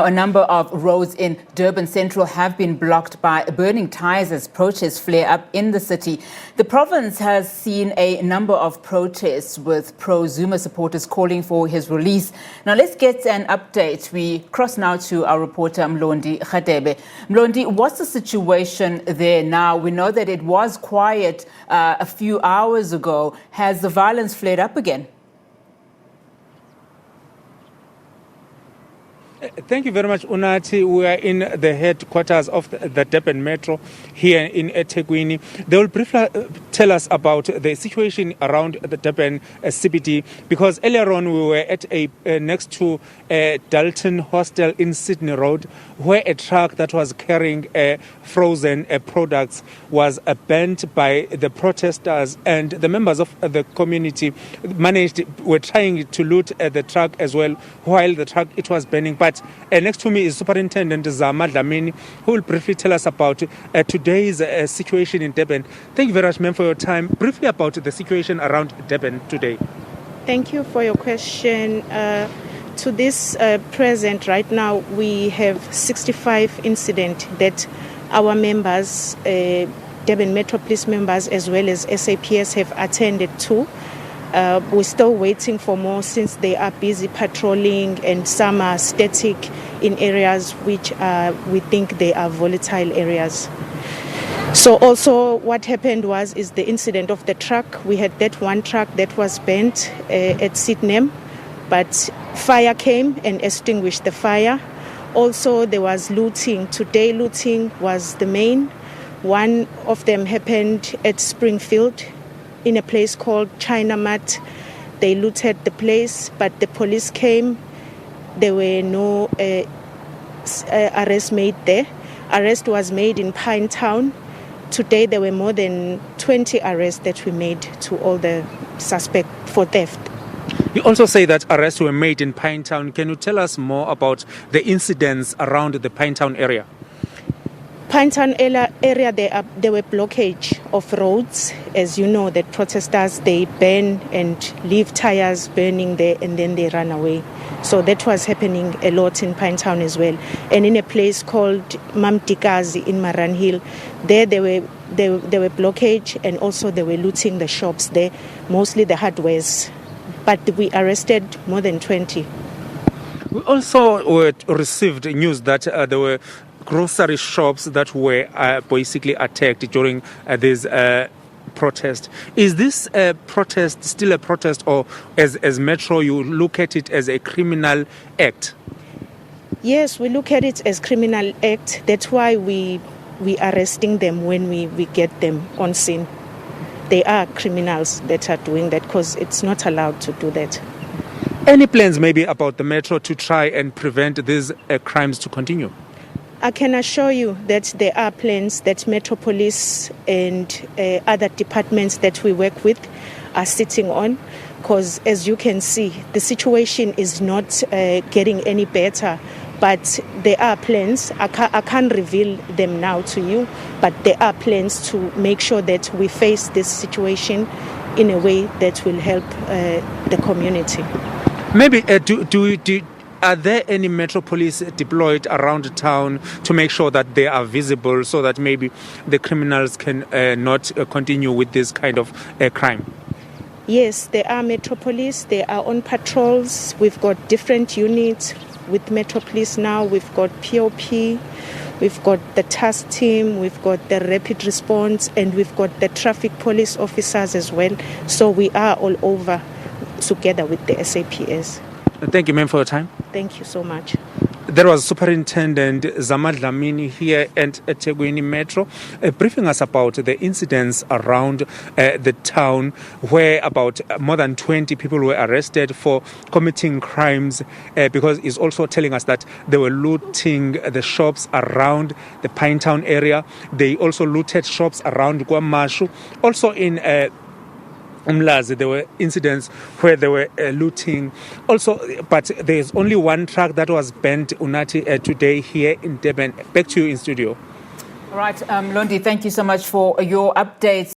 A number of roads in Durban Central have been blocked by burning tyres as protests flare up in the city. The province has seen a number of protests with pro-Zuma supporters calling for his release. Now let's get an update. We cross now to our reporter Mlondi Radebe. Mlondi, what's the situation there now? We know that it was quiet a few hours ago. Has the violence flared up again? Thank you very much, Unati. We are in the headquarters of the Durban Metro here in eThekwini. They will briefly tell us about the situation around the Durban CBD, because earlier on we were at next to Dalton Hostel in Sydney Road, where a truck that was carrying frozen products was burnt by the protesters, and the members of the community were trying to loot the truck as well while the truck it was burning. But next to me is Superintendent Zama Dlamini, who will briefly tell us about today's situation in Durban. Thank you very much, ma'am, for your time. Briefly about the situation around Durban today. Thank you for your question. To this present right now, we have 65 incidents that our members, Durban Metro Police members as well as SAPS have attended to. We're still waiting for more since they are busy patrolling, and some are static in areas which we think they are volatile areas. So also what happened is the incident of the truck. We had that one truck that was burnt at Sydenham, but fire came and extinguished the fire. Also there was looting. Today looting was the main. One of them happened at Springfield in a place called China Mart. They looted the place, but the police came. There were no arrests made there. Arrest was made in Pinetown. Today there were more than 20 arrests that we made to all the suspects for theft. You also say that arrests were made in Pinetown. Can you tell us more about the incidents around the Pinetown area? Pinetown area, there were blockage of roads. As you know, that protesters, they burn and leave tires burning there and then they run away. So that was happening a lot in Pinetown as well. And in a place called Mamtikazi in Maran Hill, there were blockage, and also they were looting the shops there, mostly the hardwares. But we arrested more than 20. We also received news that there were grocery shops that were basically attacked during this protest. Is this protest still a protest, or as Metro you look at it as a criminal act? Yes, we look at it as criminal act. That's why we arresting them when we get them on scene. They are criminals that are doing that, because it's not allowed to do that. Any plans maybe about the Metro to try and prevent these crimes to continue? I can assure you that there are plans that Metro Police and other departments that we work with are sitting on, because as you can see, the situation is not getting any better. But there are plans. I can't reveal them now to you, but there are plans to make sure that we face this situation in a way that will help the community. Maybe are there any Metro Police deployed around town to make sure that they are visible, so that maybe the criminals can not continue with this kind of crime? Yes, there are Metro Police. They are on patrols. We've got different units with Metro Police now. We've got POP, we've got the task team, we've got the rapid response, and we've got the traffic police officers as well. So we are all over together with the SAPS. Thank you, ma'am, for your time. Thank you so much. There was Superintendent Zama Dlamini here at eThekwini Metro, briefing us about the incidents around the town, where about more than 20 people were arrested for committing crimes, because he's also telling us that they were looting the shops around the Pinetown area. They also looted shops around KwaMashu. Also in Umlazi, there were incidents where they were looting also, but there's only one truck that was burnt, Unati, today here in Durban. Back to you in studio. All right, Mlondi, thank you so much for your updates.